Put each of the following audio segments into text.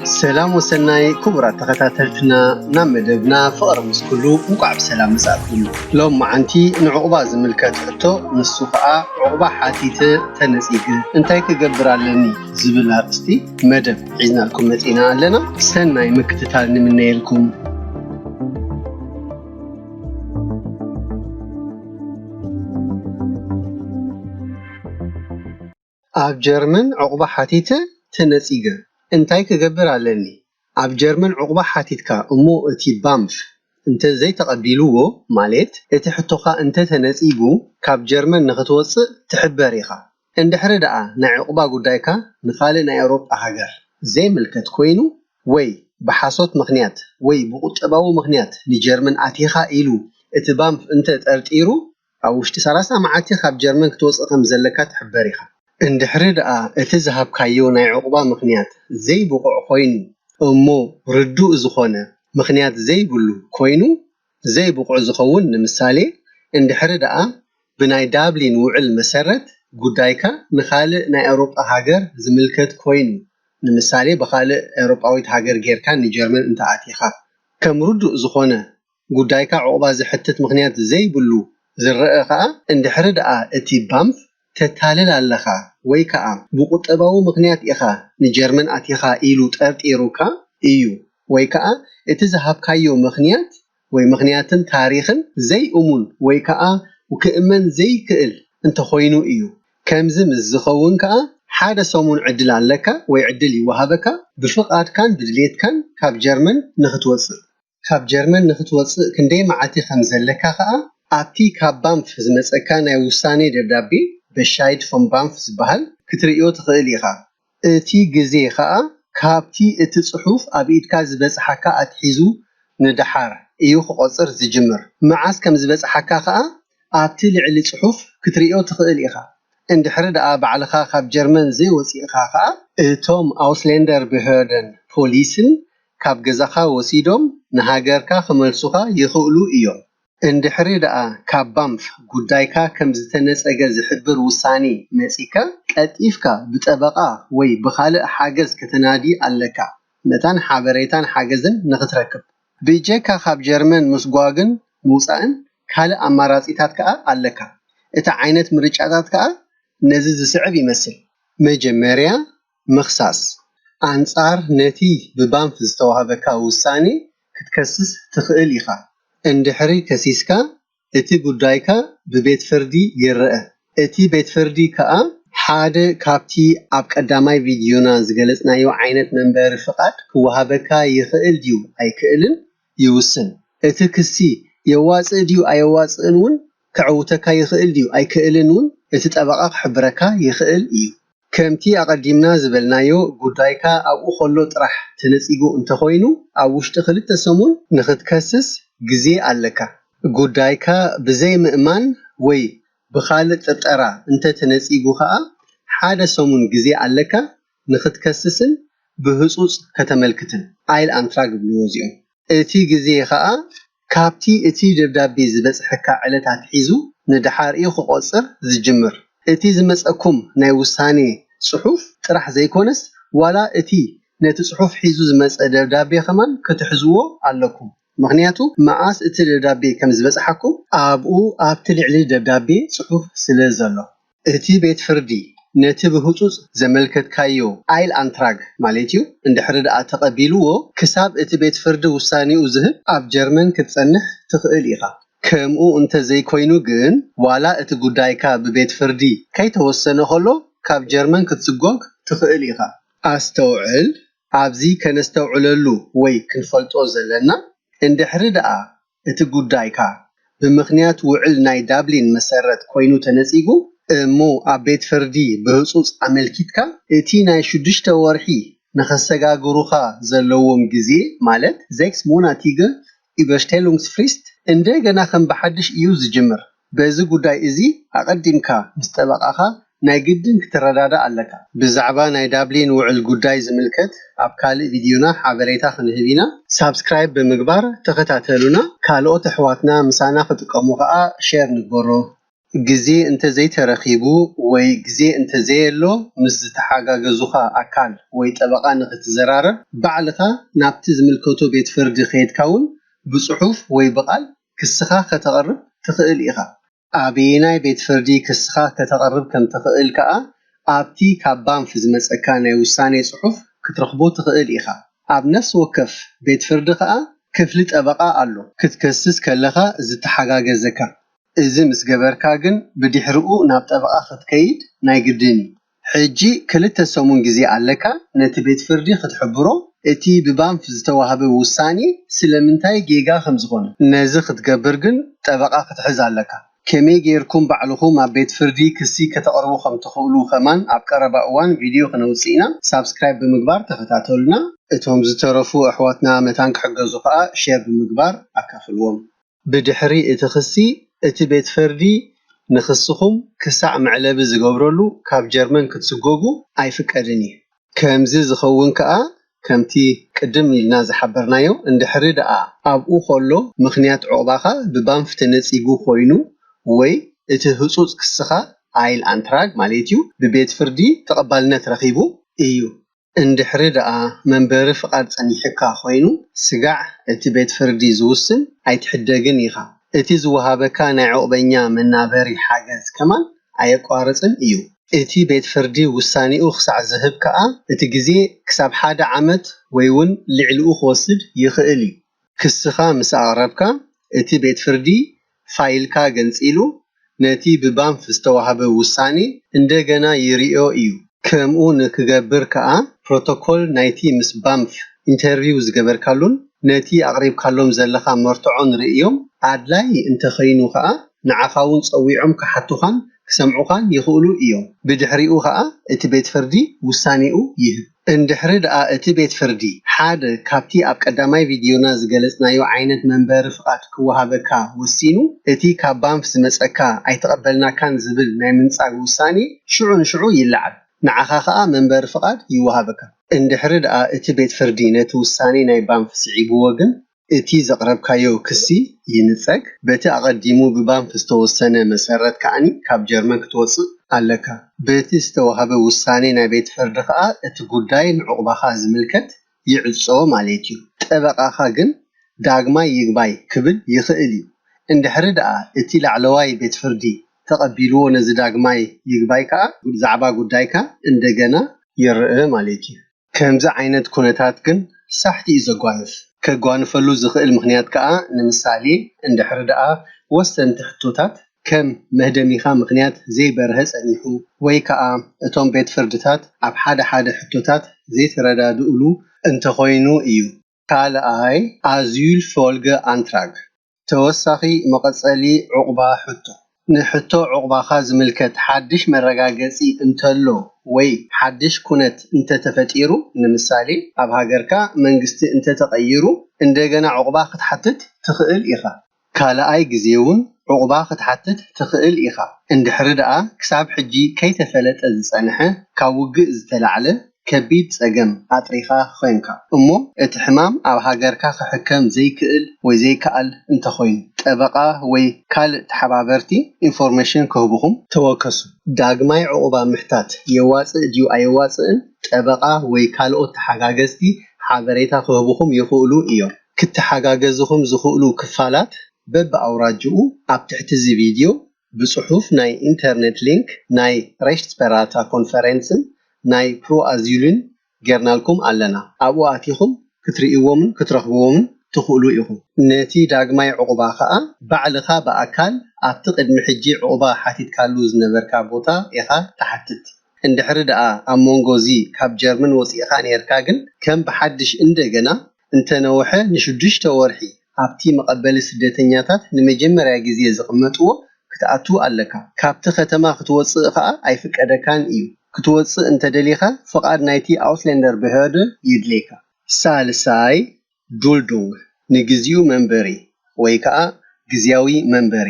سلام وسناي كبرى تختاتلتنا نمدبنا فقر مسكلو مقعب سلام مساكم لو معنتي نعقبا زملكات حتو نسوخا عقبا حاتيته تنسيق انتاي كقبرالني زبل هارستي مدب عزنا لكم متينا لنا سناي مكتتال نمنيلكم اب جرمن عقبا حاتيته تنسيق انتاي كقبر علني عب جرمن عقبة حاتيتكا امو اتي بامف انت زي تقبلوه مالت اتي حتوخا انت تنسيقو كاب جرمن نختوص تحبريخا اندحر دقا نا عقبة قدايكا نخالي نا اوروبا هاجر زي ملكت كوينو وي بحاسوت مخنيات وي بقطباو مخنيات لجرمن اتيخا ايلو اتي بامف انت تقرطيرو او وشتي سراسا معاتي خاب جرمن كتوص خمزلكا تحبريخا اندحر دقا اتي زهاب كايو نا عقبة مخنيات زي بقع خوينو امو ردو زخونه مخنيات زي بلو كوينو زي بقع زخون نمثالي اندحر دقا بناي دابلين وعل مسرت قدايكا نخالق نا اوروبا هاجر زملكت كوينو نمثالي بخالق اوروباويت هاجر غيركا نجرمن انت اتيخا كم ردو زخونه قدايكا عقبة زحتت مخنيات زي بلو زرقخا اندحر دقا اتي بامف تتالل ኣለኻ ወይ ከዓ ብቁጠባዊ ምክንያት ኢኻ ንጀርመን ኣቲኻ ኢሉ ጠርጢሩካ እዩ ወይ ከዓ እቲ ዝሃብካዮ ምክንያት ወይ ምክንያትን ታሪኽን ዘይእሙን ወይ ከዓ ክእመን ዘይክእል እንተኾይኑ እዩ ከምዚ ምስ ዝኸውን ከዓ ሓደ ሰሙን ዕድል ኣለካ ወይ ዕድል ይወሃበካ ብፍቃድካን ብድሌትካን ካብ ጀርመን ንኽትወፅእ ክንደይ መዓልቲ ከም ዘለካ ከዓ ኣብቲ ካብ ባንፍ ዝመፀካ ናይ ውሳኔ ደብዳቤ በሻይድ ፎን ባንፍ ዝበሃል ክትሪኦ ትኽእል ኢኻ እቲ ግዜ ከዓ ካብቲ እቲ ጽሑፍ ኣብ ኢድካ ዝበፅሓካ ኣትሒዙ ንድሓር እዩ ክቆፅር ዝጅምር መዓስ ከም ዝበፅሓካ ከዓ ኣብቲ ልዕሊ ጽሑፍ ክትሪኦ ትኽእል ኢኻ እንድሕር ደኣ ባዕልኻ ካብ ጀርመን ዘይወፂእኻ ከዓ እቶም ኣውስሌንደር ብሄርደን ፖሊስን ካብ ገዛኻ ወሲዶም ንሃገርካ ክመልሱኻ ይኽእሉ እዮም እንድሕር ደኣ ካብ ባንፍ ጉዳይካ ከም ዝተነፀገ ዝሕብር ውሳኔ መፂካ ቀጢፍካ ብጠበቃ ወይ ብኻልእ ሓገዝ ከተናዲ ኣለካ መታን ሓበሬታን ሓገዝን ንኽትረክብ ብጀካ ካብ ጀርመን ምስጓግን ምውፃእን ካልእ ኣማራፂታት ከዓ ኣለካ እቲ ዓይነት ምርጫታት ከዓ ነዚ ዝስዕብ ይመስል መጀመርያ ምኽሳስ ኣንጻር ነቲ ብባንፍ ዝተዋሃበካ ውሳኔ ክትከስስ ትኽእል ኢኻ እንድሕሪ ከሲስካ እቲ ጉዳይካ ብቤት ፍርዲ ይርአ እቲ ቤት ፍርዲ ከዓ ሓደ ካብቲ ኣብ ቀዳማይ ቪድዮና ዝገለጽናዮ ዓይነት መንበሪ ፍቃድ ክወሃበካ ይኽእል ድዩ ኣይክእልን ይውስን እቲ ክሲ የዋፅእ ድዩ ኣየዋፅእን እውን ክዕውተካ ይኽእል ድዩ ኣይክእልን እውን እቲ ጠበቃ ክሕብረካ ይኽእል እዩ ከምቲ ኣቀዲምና ዝበልናዮ ጉዳይካ ኣብኡ ከሎ ጥራሕ ተነፂጉ እንተኾይኑ ኣብ ውሽጢ 2 ሰሙን ንኽትከስስ ግዜ ኣለካ ጉዳይካ ብዘይ ምእማን ወይ ብኻልእ ጥርጠራ እንተተነፂጉ ከዓ ሓደ ሰሙን ግዜ ኣለካ ንኽትከስስን ብህፁፅ ከተመልክትን ኣይል ኣንትራግ ብልዎ እዚኦም እቲ ግዜ ከዓ ካብቲ እቲ ደብዳቤ ዝበፅሐካ ዕለታት ሒዙ ንድሓር እዩ ክቆፅር ዝጅምር እቲ ዝመፀኩም ናይ ውሳኔ ጽሑፍ ጥራሕ ዘይኮነስ ዋላ እቲ ነቲ ጽሑፍ ሒዙ ዝመፀ ደብዳቤ ከማን ክትሕዝዎ ኣለኩም ምክንያቱ መዓስ እቲ ደብዳቤ ከም ዝበፅሓኩም ኣብኡ ኣብቲ ልዕሊ ደብዳቤ ጽሑፍ ስለ ዘሎ እቲ ቤት ፍርዲ ነቲ ብህፁፅ ዘመልከትካዮ ኣይል ኣንትራግ ማለት እዩ እንድሕር ደኣ ተቐቢልዎ ክሳብ እቲ ቤት ፍርዲ ውሳኔኡ ዝህብ ኣብ ጀርመን ክትፀንሕ ትኽእል ኢኻ ከምኡ እንተዘይኮይኑ ግን ዋላ እቲ ጉዳይካ ብቤት ፍርዲ ከይተወሰነ ከሎ ካብ ጀርመን ክትስጎግ ትኽእል ኢኻ ኣስተውዕል ኣብዚ ከነስተውዕለሉ ወይ ክንፈልጦ ዘለና እንድሕር ደኣ እቲ ጉዳይካ ብምኽንያት ውዕል ናይ ዳብሊን መሰረት ኮይኑ ተነፂጉ እሞ ኣብ ቤት ፍርዲ ብህፁፅ ኣመልኪትካ እቲ ናይ 6 ወርሒ ንኸሰጋግሩኻ ዘለዎም ግዜ ማለት 6 ሞናቲገ ዩበርሽቴሉንግስፍሪስት እንደገና ከም ብሓድሽ እዩ ዝጅምር በዚ ጉዳይ እዚ ኣቀዲምካ ምስ ጠበቃኻ ናይ ግድን ክትረዳዳ ኣለካ ብዛዕባ ናይ ዳብሊን ውዕል ጉዳይ ዝምልከት ኣብ ካልእ ቪድዮና ሓበሬታ ክንህብ ኢና ሳብስክራይብ ብምግባር ተኸታተሉና ካልኦት ኣሕዋትና ምሳና ክጥቀሙ ከዓ ሼር ንግበሮ ግዜ እንተ ዘይተረኺቡ ወይ ግዜ እንተ ዘየሎ ምስ ዝተሓጋገዙኻ ኣካል ወይ ጠበቓ ንኽትዘራረብ ባዕልኻ ናብቲ ዝምልከቶ ቤት ፍርዲ ከይድካ እውን ብፅሑፍ ወይ ብቓል ክስኻ ከተቕርብ ትኽእል ኢኻ። ኣበየናይ ቤት ፍርዲ ክስኻ ከተቕርብ ከም ትኽእል ከዓ ኣብቲ ካብ ባንፍ ዝመፀካ ናይ ውሳኔ ፅሑፍ ክትረኽቦ ትኽእል ኢኻ። ኣብ ነፍሲ ወከፍ ቤት ፍርዲ ከዓ ክፍሊ ጠበቓ ኣሎ ክትከስስ ከለኻ ዝተሓጋገዘካ። እዚ ምስ ገበርካ ግን ብድሕሪኡ ናብ ጠበቓ ክትከይድ ናይ ግድን እዩ። ሕጂ 2 ሰሙን ግዜ ኣለካ ነቲ ቤት ፍርዲ ክትሕብሮ እቲ ብባንፍ ዝተዋህበ ውሳኔ ስለምንታይ ጌጋ ከም ዝኾነ። ነዚ ክትገብር ግን ጠበቓ ክትሕዝ ኣለካ። ከመይ ጌርኩም ባዕልኹም ኣብ ቤት ፍርዲ ክሲ ከተቕርቡ ከም ትኽእሉ ኸማን ኣብ ቀረባ እዋን ቪድዮ ክነውፅእ ኢና። ሳብስክራይብ ብምግባር ተኸታተሉና። እቶም ዝተረፉ ኣሕዋትና መታን ክሕገዙ ከዓ ሼር ብምግባር ኣካፍልዎም። ብድሕሪ እቲ ክሲ እቲ ቤት ፍርዲ ንክስኹም ክሳዕ መዕለቢ ዝገብረሉ ካብ ጀርመን ክትስጎጉ ኣይፍቀድን እዩ። ከምዚ ዝኸውን ከዓ ከምቲ ቅድም ኢልና ዝሓበርናዮ እንድሕሪ ደኣ ኣብኡ ከሎ ምክንያት ዕቑባኻ ብባንፍ ተነፂጉ ኮይኑ ወይ እቲ ህፁፅ ክስኻ ኣይል ኣንትራግ ማለት እዩ ብቤት ፍርዲ ተቐባልነት ረኺቡ እዩ። እንድሕሪ ደኣ መንበሪ ፍቓድ ፀኒሕካ ኮይኑ ስጋዕ እቲ ቤት ፍርዲ ዝውስን ኣይትሕደግን ኢኻ። እቲ ዝወሃበካ ናይ ዕቑበኛ መናበሪ ሓገዝ ከማን ኣየቋርፅን እዩ። እቲ ቤት ፍርዲ ውሳኔኡ ክሳዕ ዝህብ ከዓ እቲ ግዜ ክሳብ 1 ዓመት ወይ እውን ልዕሊኡ ክወስድ ይኽእል እዩ። ክስኻ ምስ ኣቕረብካ እቲ ቤት ፍርዲ ፋይልካ ገንፂሉ ነቲ ብባንፍ ዝተዋህበ ውሳኔ እንደገና ይርኦ እዩ። ከምኡ ንክገብር ከዓ ፕሮቶኮል ናይቲ ምስ ባንፍ ኢንተርቪው ዝገበርካሉን ነቲ ኣቕሪብካሎም ዘለኻ መርትዖን ርእዮም ኣድላይ እንተኸይኑ ከዓ ንዓኻ እውን ፀዊዖም ክሓቱኻን ክሰምዑኻን ይኽእሉ እዮም። ብድሕሪኡ ከዓ እቲ ቤት ፍርዲ ውሳኔኡ ይህብ። እንድሕሪ ደኣ እቲ ቤት ፍርዲ ሓደ ካብቲ ኣብ ቀዳማይ ቪድዮና ዝገለጽናዮ ዓይነት መንበሪ ፍቓድ ክወሃበካ ወሲኑ እቲ ካብ ባንፍ ዝመፀካ ኣይተቐበልናካን ዝብል ናይ ምንፃግ ውሳኔ ሽዑ ንሽዑ ይለዓል። ንዓኻ ከዓ መንበሪ ፍቓድ ይወሃበካ። እንድሕሪ ደኣ እቲ ቤት ፍርዲ ነቲ ውሳኔ ናይ ባንፍ ስዒብዎ ግን እቲ ዘቕረብካዮ ክሲ ይንፀግ። በቲ ኣቐዲሙ ብባንፍ ዝተወሰነ መሰረት ከዓኒ ካብ ጀርመን ክትወፅእ ኣለካ። በቲ ዝተዋህበ ውሳኔ ናይ ቤት ፍርዲ ከዓ እቲ ጉዳይ ንዕቑባኻ ዝምልከት ይዕፆ ማለት እዩ። ጠበቓኻ ግን ዳግማይ ይግባይ ክብል ይኽእል እዩ። እንድሕሪ ደኣ እቲ ላዕለዋይ ቤት ፍርዲ ተቐቢልዎ ነዚ ዳግማይ ይግባይ ከዓ ዛዕባ ጉዳይካ እንደገና ይርአ ማለት እዩ። ከምዚ ዓይነት ኩነታት ግን ሳሕቲ እዩ ዘጓንፍ። ከጓንፈሉ ዝኽእል ምክንያት ከዓ ንምሳሌ እንድሕሪ ደኣ ወሰንቲ ሕቶታት ከም መህደሚኻ ምክንያት ዘይበርሀ ፀኒሑ ወይ ከዓ እቶም ቤት ፍርድታት ኣብ ሓደ ሕቶታት ዘይተረዳድእሉ እንተኾይኑ እዩ። ካልኣይ ኣዝዩል ፎልገ ኣንትራግ ተወሳኺ መቐፀሊ ዕቑባ ሕቶ። ንሕቶ ዕቑባኻ ዝምልከት ሓድሽ መረጋገፂ እንተሎ ወይ ሓድሽ ኩነት እንተተፈጢሩ ንምሳሌ ኣብ ሃገርካ መንግስቲ እንተተቐይሩ እንደገና ዕቑባ ክትሓትት ትኽእል ኢኻ። ካልኣይ ግዜ እውን ዕቑባ ክትሓትት ትኽእል ኢኻ። እንድሕሪ ደኣ ክሳብ ሕጂ ከይተፈለጠ ዝፀንሐ ካብ ውግእ ዝተላዕለ ከቢድ ፀገም ኣጥሪኻ ኮይንካ እሞ እቲ ሕማም ኣብ ሃገርካ ክሕከም ዘይክእል ወይ ዘይከኣል እንተኾይኑ ጠበቓ ወይ ካልእ ተሓባበርቲ ኢንፎርሜሽን ክህብኹም ተወከሱ። ዳግማይ ዕቑባ ምሕታት የዋፅእ ድዩ ኣየዋፅእን ጠበቓ ወይ ካልኦት ተሓጋገዝቲ ሓበሬታ ክህብኹም ይኽእሉ እዮም። ክትሓጋገዝኹም ዝኽእሉ ክፋላት በብኣውራጅኡ ኣብ ትሕቲ እዚ ቪድዮ ብፅሑፍ ናይ ኢንተርኔት ሊንክ ናይ ሬሽትስፐራታ ኮንፈረንስን ናይ ፕሮ ኣዝዩልን ጌርናልኩም ኣለና። ኣብኡ ኣቲኹም ክትርእይዎምን ክትረኽብዎምን ትኽእሉ ኢኹም። ነቲ ዳግማይ ዕቑባ ከዓ ባዕልኻ ብኣካል ኣብቲ ቅድሚ ሕጂ ዕቑባ ሓቲትካሉ ዝነበርካ ቦታ ኢኻ ተሓትት። እንድሕሪ ደኣ ኣብ መንጎ እዚ ካብ ጀርመን ወፂእኻ ነርካ ግን ከም ብሓድሽ እንደገና እንተነውሐ ን6 ወርሒ ኣብቲ መቐበሊ ስደተኛታት ንመጀመርያ ግዜ ዝቕመጥዎ ክትኣቱ ኣለካ። ካብቲ ከተማ ክትወፅእ ከዓ ኣይፍቀደካን እዩ። ክትወፅእ እንተደሊኻ ፍቓድ ናይቲ ኣውስሌንደር behörde ይድሌካ። ሳልሳይ ዱልዱንግ ንግዚኡ መንበሪ ወይ ከዓ ግዝያዊ መንበሪ።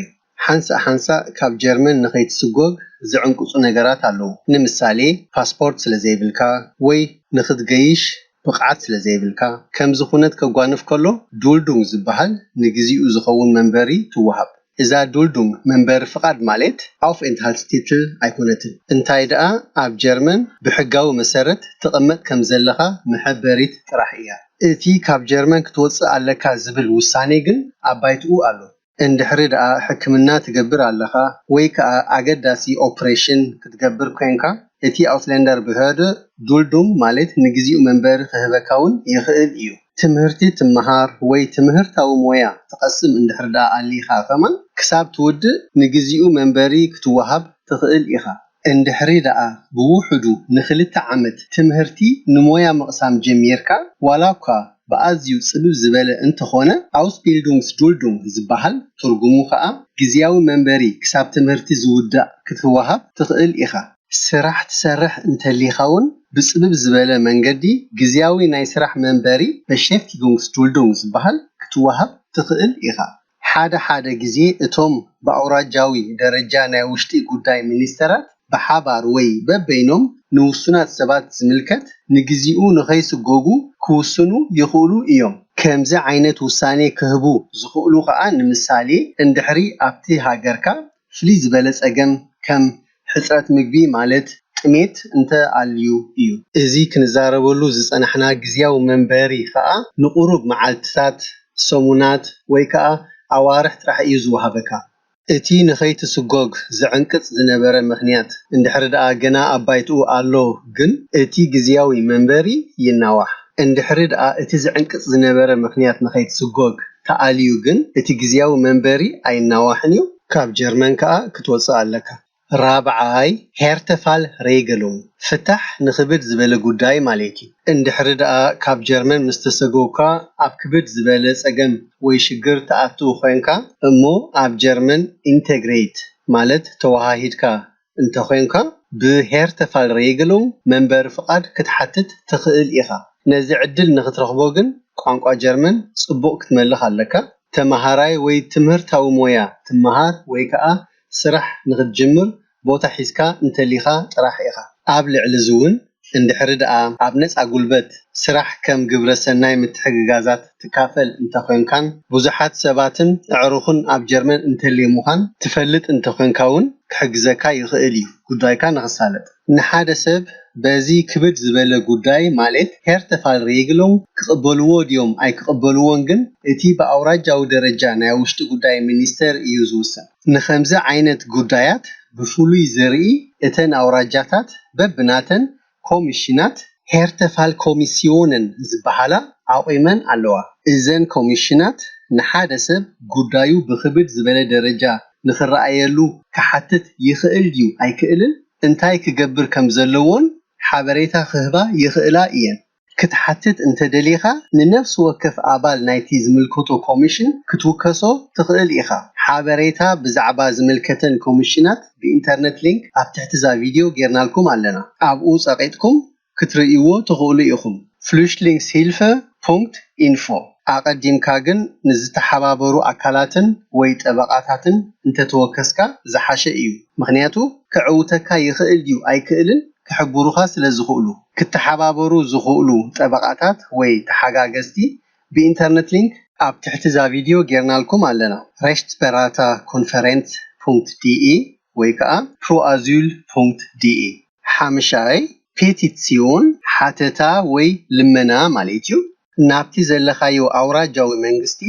ሓንሳእ ካብ ጀርመን ንኸይትስጎግ ዝዕንቅፁ ነገራት ኣለዉ። ንምሳሌ ፓስፖርት ስለዘይብልካ ወይ ንኽትገይሽ ብቕዓት ስለዘይብልካ። ከምዚ ኩነት ከጓንፍ ከሎ ዱልዱንግ ዝበሃል ንግዚኡ ዝኸውን መንበሪ ትወሃብ። እዛ ዱልዱም መንበር ፍቃድ ማለት aufenthaltstitel ኣይኮነትን እንታይ ደኣ ኣብ ጀርመን ብሕጋዊ መሰረት ተቐመጥ ከም ዘለኻ መሕበሪት ጥራሕ እያ እቲ ካብ ጀርመን ክትወፅእ ኣለካ ዝብል ውሳኔ ግን ኣብ ባይትኡ ኣሎ እንድሕሪ ደኣ ሕክምና ትገብር ኣለኻ ወይ ከዓ ኣገዳሲ ኦፕሬሽን ክትገብር ኮንካ እቲ ኣውትላንደር ብህደ ዱልዱም ማለት ንግዚኡ መንበር ክህበካውን ይኽእል እዩ ትምህርቲ ትመሃር ወይ ትምህርታዊ ሞያ ተቐስም እንድሕር ደኣ ኣሊኻ ከመን ክሳብ ትውድእ ንግዚኡ መንበሪ ክትወሃብ ትኽእል ኢኻ እንድሕሪ ደኣ ብውሕዱ ንክልተ ዓመት ትምህርቲ ንሞያ መቕሳም ጀሚርካ ዋላ እኳ ብኣዝዩ ጽብብ ዝበለ እንተኾነ Ausbildungsduldung ዝበሃል ትርጉሙ ከዓ ግዚያዊ መንበሪ ክሳብ ትምህርቲ ዝውዳእ ክትወሃብ ትኽእል ኢኻ ስራሕ ትሰርሕ እንተሊኻውን ብጽብብ ዝበለ መንገዲ ግዚያዊ ናይ ስራሕ መንበሪ Beschäftigungsduldung ዝበሃል ክትወሃብ ትኽእል ኢኻ ሓደ ግዜ እቶም ብኣውራጃዊ ደረጃ ናይ ውሽጢ ጉዳይ ሚኒስተራት ብሓባር ወይ በበይኖም ንውሱናት ሰባት ዝምልከት ንግዚኡ ንኸይስጎጉ ክውስኑ ይኽእሉ እዮም ከምዚ ዓይነት ውሳኔ ክህቡ ዝኽእሉ ከዓ ንምሳሌ እንድሕሪ ኣብቲ ሃገርካ ፍልይ ዝበለ ፀገም ከም ሕፅረት ምግቢ ማለት ጥሜት እንተ ኣልዩ እዩ እዚ ክንዛረበሉ ዝፀናሕና ግዚያዊ መንበሪ ከዓ ንቁሩብ መዓልትታት ሰሙናት ወይ ከዓ ኣዋርሕ ጥራሕ እዩ ዝወሃበካ እቲ ንኸይትስጎግ ዝዕንቅፅ ዝነበረ ምኽንያት እንድሕር ደኣ ገና ኣብ ባይትኡ ኣሎ ግን እቲ ግዚያዊ መንበሪ ይናዋሕ እንድሕር ደኣ እቲ ዝዕንቅፅ ዝነበረ ምኽንያት ንኸይትስጎግ ተኣልዩ ግን እቲ ግዚያዊ መንበሪ ኣይናዋሕን እዩ ካብ ጀርመን ከዓ ክትወፅእ ኣለካ ራብዓይ Härtefallregelung ፍታሕ ንክብድ ዝበለ ጉዳይ ማለት እዩ እንድሕር ደኣ ካብ ጀርመን ምስተሰጎግካ ኣብ ክብድ ዝበለ ፀገም ወይ ሽግር ተኣቱ ኮይንካ እሞ ኣብ ጀርመን ኢንተግሬት ማለት ተዋሃሂድካ እንተኮይንካ ብHärtefallregelung መንበር ፍቃድ ክትሓትት ትኽእል ኢኻ ነዚ ዕድል ንኽትረኽቦ ግን ቋንቋ ጀርመን ጽቡቕ ክትመልኽ ኣለካ ተማሃራይ ወይ ትምህርታዊ ሞያ ትመሃር ወይ ከዓ ስራሕ ንኽትጅምር ቦታ ሒዝካ እንተሊኻ ጥራሕ ኢኻ ኣብ ልዕሊ ዝውን እንድሕር ደኣ ኣብ ነፃ ጉልበት ስራሕ ከም ግብረ ሰናይ ምትሕግጋዛት ትካፈል እንተኮይንካን ብዙሓት ሰባትን ኣዕሩኽን ኣብ ጀርመን እንተልየሙኻን ትፈልጥ እንተኮይንካውን ክሕግዘካ ይኽእል እዩ ጉዳይካ ንኽሳለጥ ንሓደ ሰብ በዚ ክብድ ዝበለ ጉዳይ ማለት Härtefallregelung ክቕበልዎ ድዮም ኣይክቕበልዎን ግን እቲ ብኣውራጃዊ ደረጃ ናይ ውሽጢ ጉዳይ ሚኒስተር እዩ ዝውሰን ንኸምዚ ዓይነት ጉዳያት ብፍሉይ ዘርኢ እተን ኣውራጃታት በብናተን ኮሚሽናት Härtefallkommissionen ዝበሃላ ኣቂመን ኣለዋ እዘን ኮሚሽናት ንሓደ ሰብ ጉዳዩ ብክብድ ዝበለ ደረጃ ንኽረኣየሉ ክሓትት ይኽእል ድዩ ኣይክእልን እንታይ ክገብር ከም ዘለዎን ሓበሬታ ክህባ ይኽእላ እየን ክትሓትት እንተደሊኻ ንነፍሲ ወከፍ ኣባል ናይቲ ዝምልከቶ ኮሚሽን ክትውከሶ ትኽእል ኢኻ ሓበሬታ ብዛዕባ ዝምልከተን ኮሚሽናት ብኢንተርኔት ሊንክ ኣብ ትሕቲ ዛ ቪድዮ ጌርናልኩም ኣለና ኣብኡ ፀቂጥኩም ክትርእይዎ ትኽእሉ ኢኹም flüchtlingshilfe.info ኣቀዲምካ ግን ንዝተሓባበሩ ኣካላትን ወይ ጠበቃታትን እንተተወከስካ ዝሓሸ እዩ ምክንያቱ ክዕውተካ ይኽእል ድዩ ኣይክእልን ክሕብሩኻ ስለ ዝኽእሉ ክትሓባበሩ ዝኽእሉ ጠበቃታት ወይ ተሓጋገዝቲ ብኢንተርኔት ሊንክ ኣብ ትሕቲ ዛ ቪድዮ ጌርናልኩም ኣለና rechtsberaterkonferenz.de ወይ ከዓ proasyl.de ሓምሻይ ፔቲሲዮን ሓተታ ወይ ልመና ማለት እዩ ናብቲ ዘለኻዮ ኣውራጃዊ መንግስቲ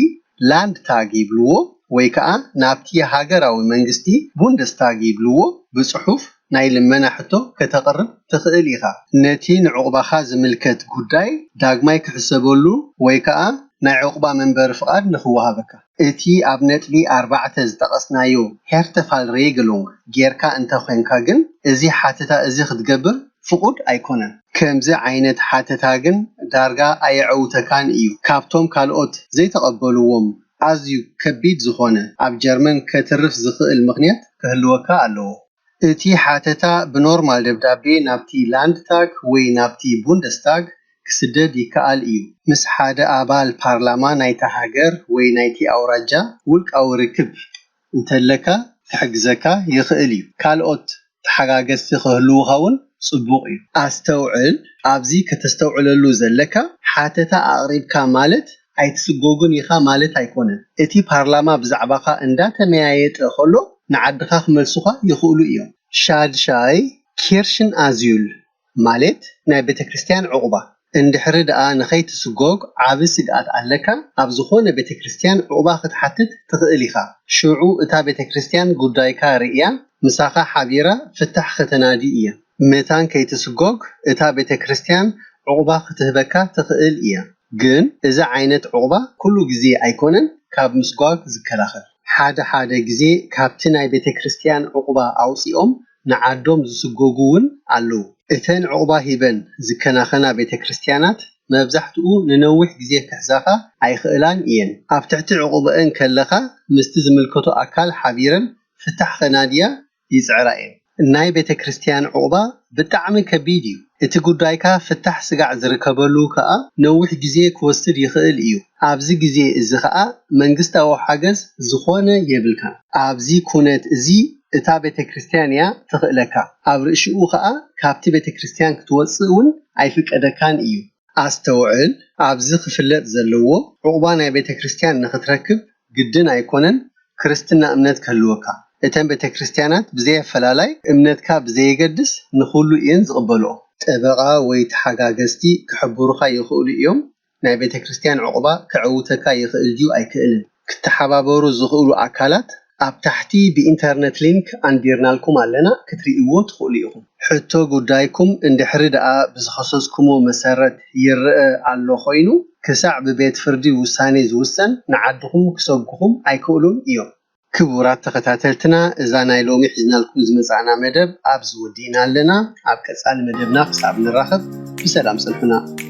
ላንድታግ ይብልዎ ወይ ከዓ ናብቲ ሃገራዊ መንግስቲ ቡንደስታግ ይብልዎ ብጽሑፍ ናይ ልመና ሕቶ ከተቕርብ ትኽእል ኢኻ ነቲ ንዕቑባኻ ዝምልከት ጉዳይ ዳግማይ ክሕሰበሉ ወይ ከዓ ናይ ዕቑባ መንበር ፍቃድ ንኽወሃበካ እቲ ኣብ ነጥቢ 4 ዝጠቐስናዮ Härtefallregelung ጌርካ እንተኮንካ ግን እዚ ሓተታ እዚ ክትገብር ፍቁድ ኣይኮነን ከምዚ ዓይነት ሓተታ ግን ዳርጋ ኣየዕውተካን እዩ ካብቶም ካልኦት ዘይተቐበልዎም ኣዝዩ ከቢድ ዝኾነ ኣብ ጀርመን ከተርፍ ዝኽእል ምኽንያት ክህልወካ ኣለዎ እቲ ሓተታ ብኖርማል ደብዳቤ ናብቲ ላንድታግ ወይ ናብቲ ቡንደስታግ ክስደድ ይከኣል እዩ ምስ ሓደ ኣባል ፓርላማ ናይቲ ሃገር ወይ ናይቲ ኣውራጃ ውልቃዊ ርክብ እንተለካ ክሕግዘካ ይኽእል እዩ ካልኦት ተሓጋገዝቲ ክህልውኻ እውን ጽቡቕ እዩ ኣስተውዕል ኣብዚ ከተስተውዕለሉ ዘለካ ሓተታ ኣቕሪብካ ማለት ኣይትስጎጉን ኢኻ ማለት ኣይኮነን። እቲ ፓርላማ ብዛዕባኻ እንዳተመያየጠ ከሎ ንዓድኻ ክመልሱኻ ይኽእሉ እዮም። ሻድሻይ ኬርሽን ኣዝዩል ማለት ናይ ቤተክርስትያን ዕቁባ እንድሕሪ ደኣ ንኸይትስጎግ ዓብ ስግኣት ኣለካ ኣብ ዝኾነ ቤተክርስትያን ዕቁባ ክትሓትት ትኽእል ኢኻ። ሽዑ እታ ቤተክርስትያን ጉዳይካ ርእያ ምሳኻ ሓቢራ ፍታሕ ከተናዲ እያ። መታን ከይትስጎግ እታ ቤተክርስትያን ዕቁባ ክትህበካ ትኽእል እያ። ግን እዚ ዓይነት ዕቁባ ኩሉ ግዜ ኣይኮነን ካብ ምስጓግ ዝከላኸል። ሓደ ግዜ ካብቲ ናይ ቤተክርስትያን ዕቁባ ኣውፂኦም ንዓዶም ዝስጎጉ እውን ኣለዉ። እተን ዕቁባ ሂበን ዝከናኸና ቤተክርስትያናት መብዛሕትኡ ንነዊሕ ግዜ ክሕዛኻ ኣይኽእላን እየን። ኣብ ትሕቲ ዕቁበአን ከለኻ ምስቲ ዝምልከቶ ኣካል ሓቢረን ፍታሕ ከናድያ ይፅዕራ እየን። ናይ ቤተክርስትያን ዕቁባ ብጣዕሚ ከቢድ እዩ። እቲ ጉዳይካ ፍታሕ ስጋዕ ዝርከበሉ ከዓ ነዊሕ ግዜ ክወስድ ይኽእል እዩ። ኣብዚ ግዜ እዚ ከዓ መንግስታዊ ሓገዝ ዝኾነ የብልካ። ኣብዚ ኩነት እዚ እታ ቤተክርስትያን እያ ትኽእለካ። ኣብ ርእሽኡ ከዓ ካብቲ ቤተክርስትያን ክትወፅእ እውን ኣይፍቀደካን እዩ። ኣስተውዕል፣ ኣብዚ ክፍለጥ ዘለዎ ዕቁባ ናይ ቤተክርስትያን ንኽትረክብ ግድን ኣይኮነን ክርስትና እምነት ክህልወካ። እተን ቤተክርስትያናት ብዘየፈላላይ እምነትካ ብዘየገድስ ንኹሉ እየን ዝቕበልኦ። ጠበቓ ወይ ተሓጋገዝቲ ክሕብሩካ ይኽእሉ እዮም። ናይ ቤተክርስትያን ዕቁባ ክዕውተካ ይኽእል ድዩ ኣይክእልን? ክትሓባበሩ ዝኽእሉ ኣካላት ኣብ ታሕቲ ብኢንተርኔት ሊንክ ኣንቢርናልኩም ኣለና ክትርእይዎ ትኽእሉ ኢኹም። ሕቶ ጉዳይኩም እንድሕሪ ደኣ ብዝኸሰስኩሞ መሰረት ይርአ ኣሎ ኮይኑ ክሳዕ ብቤት ፍርዲ ውሳኔ ዝውሰን ንዓድኹም ክሰግኹም ኣይክእሉን እዮም። ክቡራት ተኸታተልትና እዛ ናይ ሎሚ ሒዝናልኩም ዝመፃእና መደብ ኣብዚ ወዲእና ኣለና። ኣብ ቀፃሊ መደብና ክሳብ ንራኸብ ብሰላም ፅንሑና።